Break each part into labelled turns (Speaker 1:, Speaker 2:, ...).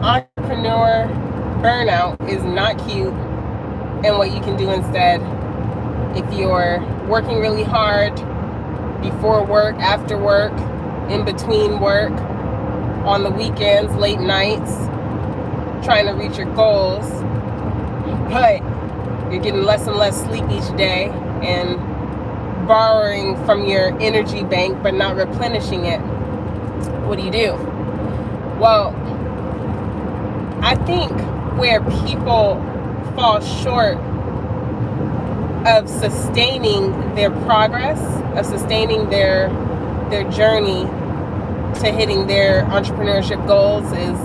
Speaker 1: entrepreneur burnout is not cute, and what you can do instead. If you're working really hard before work, after work, in between work, on the weekends, late nights, trying to reach your goals, but you're getting less and less sleep each day and borrowing from your energy bank but not replenishing it, what do? Well, I think where people fall short of sustaining their progress, of sustaining their journey to hitting their entrepreneurship goals, is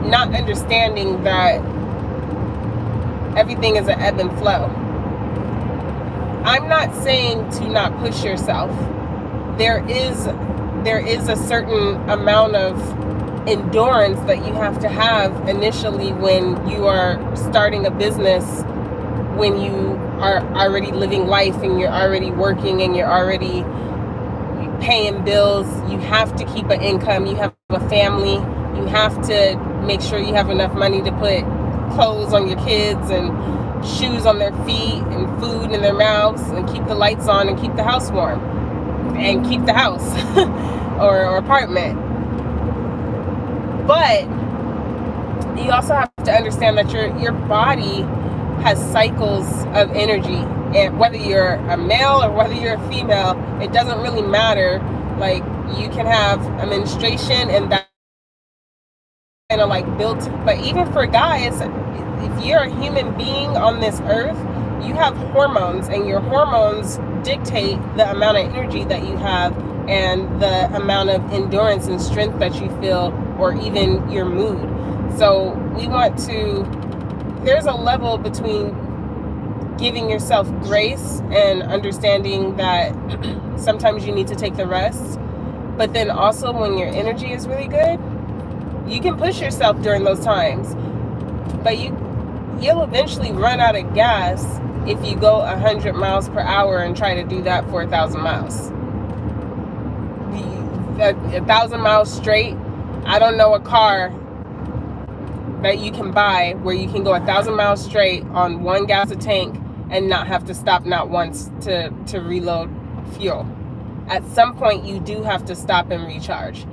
Speaker 1: not understanding that everything is an ebb and flow. I'm not saying to not push yourself. There is a certain amount of endurance that you have to have initially when you are starting a business, when you are already living life and you're already working and you're already paying bills. You have to keep an income. You have a family. You have to make sure you have enough money to put clothes on your kids and shoes on their feet and food in their mouths and keep the lights on and keep the house warm and keep the house or apartment. But you also have to understand that your body has cycles of energy, and whether you're a male or whether you're a female, it doesn't really matter. Like, you can have a menstruation and that kind of like built, but even for guys, if you're a human being on this earth, you have hormones, and your hormones dictate the amount of energy that you have and the amount of endurance and strength that you feel, or even your mood. So we want to, there's a level between giving yourself grace and understanding that sometimes you need to take the rest, but then also when your energy is really good, you can push yourself during those times, but you'll eventually run out of gas if you go 100 miles per hour and try to do that for 1,000 miles. 1,000 miles straight, I don't know a car that you can buy where you can go 1,000 miles straight on one gas a tank and not have to stop not once to reload fuel. At some point, you do have to stop and recharge.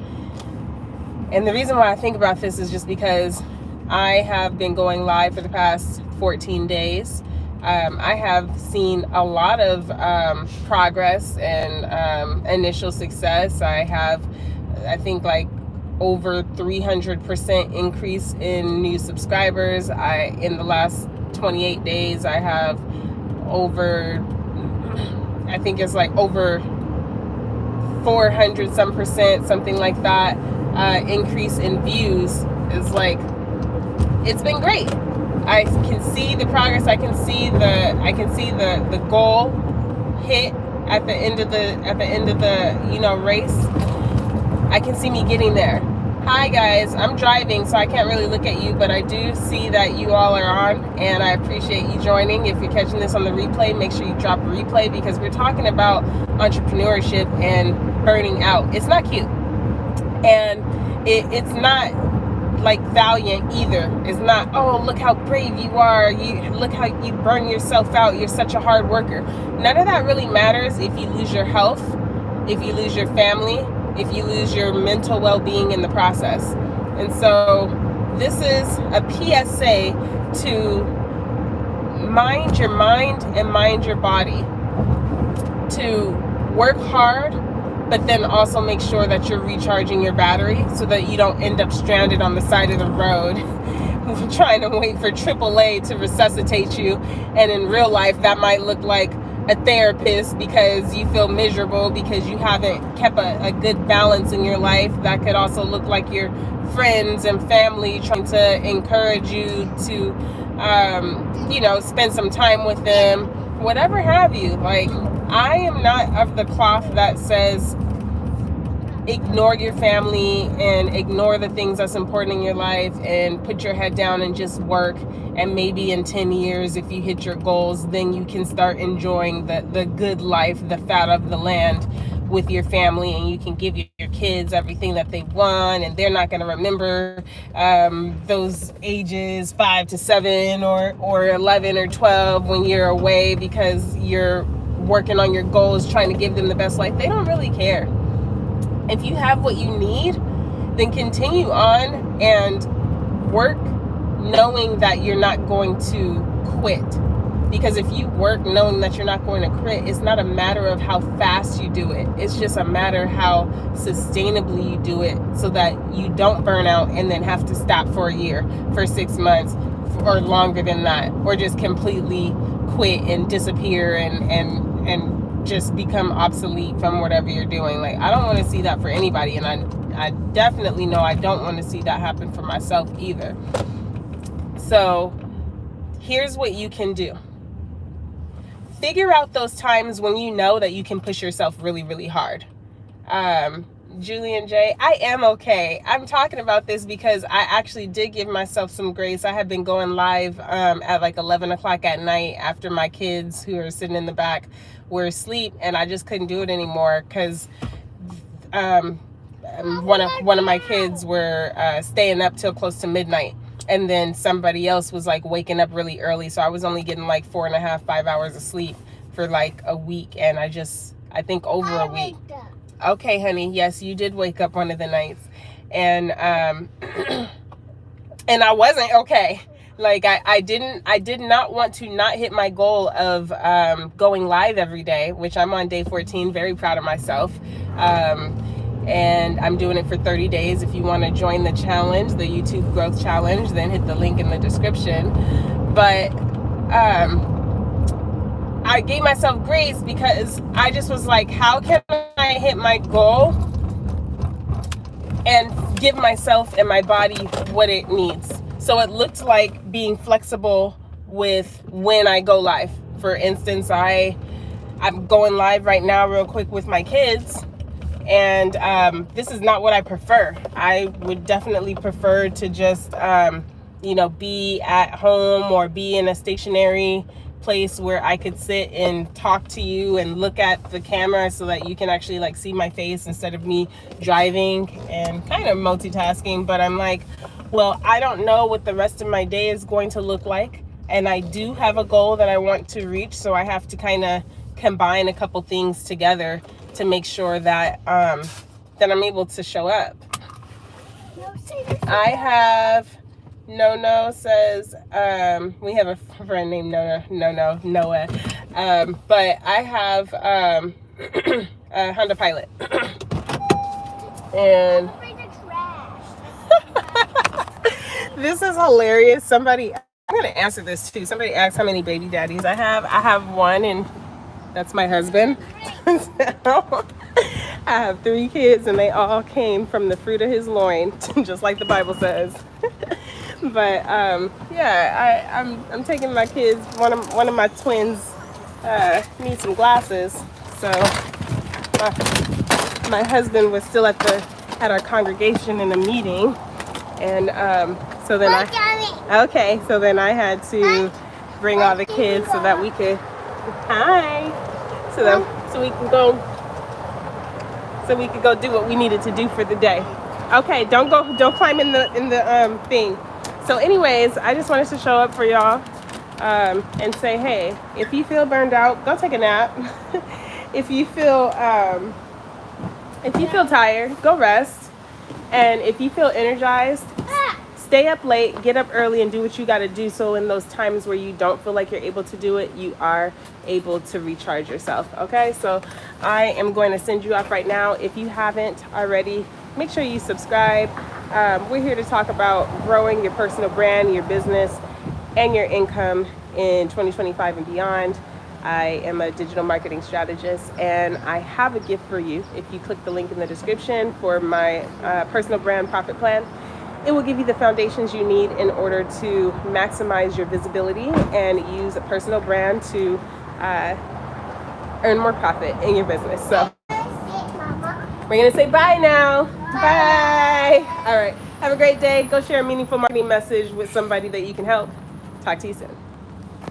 Speaker 1: And the reason why I think about this is just because I have been going live for the past 14 days. I have seen a lot of progress and initial success. I think like over 300% increase in new subscribers. In the last 28 days, I have over 400 some percent, something like that, increase in views. Is like, it's been great. I can see the progress. I can see the goal hit at the end of the race. I can see me getting there. Hi guys, I'm driving, so I can't really look at you, but I do see that you all are on, and I appreciate you joining. If you're catching this on the replay, make sure you drop a replay, because we're talking about entrepreneurship and burning out. It's not cute, and it's not like valiant either. It's not, oh, look how brave you are, look how you burn yourself out, you're such a hard worker. None of that really matters if you lose your health, if you lose your family, if you lose your mental well-being in the process. And so this is a PSA to mind your mind and mind your body, to work hard, but then also make sure that you're recharging your battery so that you don't end up stranded on the side of the road trying to wait for AAA to resuscitate you. And in real life, that might look like a therapist because you feel miserable because you haven't kept a good balance in your life. That could also look like your friends and family trying to encourage you to spend some time with them, whatever have you. Like, I am not of the cloth that says ignore your family and ignore the things that's important in your life and put your head down and just work, and maybe in 10 years if you hit your goals, then you can start enjoying the good life, the fat of the land. with your family, and you can give your kids everything that they want, and they're not going to remember those ages 5 to 7 or 11 or 12 when you're away because you're working on your goals, trying to give them the best life. They don't really care. If you have what you need, then continue on and work knowing that you're not going to quit. Because if you work knowing that you're not going to quit, it's not a matter of how fast you do it. It's just a matter of how sustainably you do it so that you don't burn out and then have to stop for a year, for 6 months, or longer than that, or just completely quit and disappear and just become obsolete from whatever you're doing. Like, I don't want to see that for anybody, and I definitely know I don't want to see that happen for myself either. So here's what you can do. Figure out those times when you know that you can push yourself really, really hard. Julian J, I am okay. I'm talking about this because I actually did give myself some grace. I have been going live at like 11 o'clock at night after my kids, who are sitting in the back, were asleep, and I just couldn't do it anymore because one of my kids were staying up till close to midnight. And then somebody else was like waking up really early. So I was only getting like 4.5, 5 hours of sleep for like a week. And I think over a week. Okay, honey. Yes, you did wake up one of the nights. And and I wasn't okay. Like I did not want to not hit my goal of going live every day, which I'm on day 14. Very proud of myself. And I'm doing it for 30 days. If you want to join the challenge, the YouTube growth challenge, then hit the link in the description. But I gave myself grace because I just was like, how can I hit my goal and give myself and my body what it needs? So it looked like being flexible with when I go live. For instance, I'm going live right now real quick with my kids. And this is not what I prefer. I would definitely prefer to just, be at home or be in a stationary place where I could sit and talk to you and look at the camera so that you can actually like see my face instead of me driving and kind of multitasking. But I'm like, well, I don't know what the rest of my day is going to look like. And I do have a goal that I want to reach. So I have to kind of combine a couple things together to make sure that that I'm able to show up. I have Nono says we have a friend named Noah. But I have a Honda Pilot. And this is hilarious. I'm gonna answer this too. Somebody asked how many baby daddies I have. I have one, and that's my husband. So, I have 3 kids, and they all came from the fruit of his loin, just like the Bible says. But I'm taking my kids. One of my twins needs some glasses, so my husband was still at our congregation in a meeting, and so then I had to bring all the kids so that we could so we could go do what we needed to do for the day. Okay, don't climb in the thing. So anyways, I just wanted to show up for y'all and say, hey, if you feel burned out, go take a nap. If you feel tired, go rest. And if you feel energized, stay up late, get up early, and do what you got to do. So in those times where you don't feel like you're able to do it, you are able to recharge yourself. Okay, so I am going to send you off right now. If you haven't already, make sure you subscribe. We're here to talk about growing your personal brand, your business, and your income in 2025 and beyond. I am a digital marketing strategist, and I have a gift for you. If you click the link in the description for my personal brand profit plan, it will give you the foundations you need in order to maximize your visibility and use a personal brand to earn more profit in your business. So we're going to say bye now. Bye. All right. Have a great day. Go share a meaningful marketing message with somebody that you can help. Talk to you soon.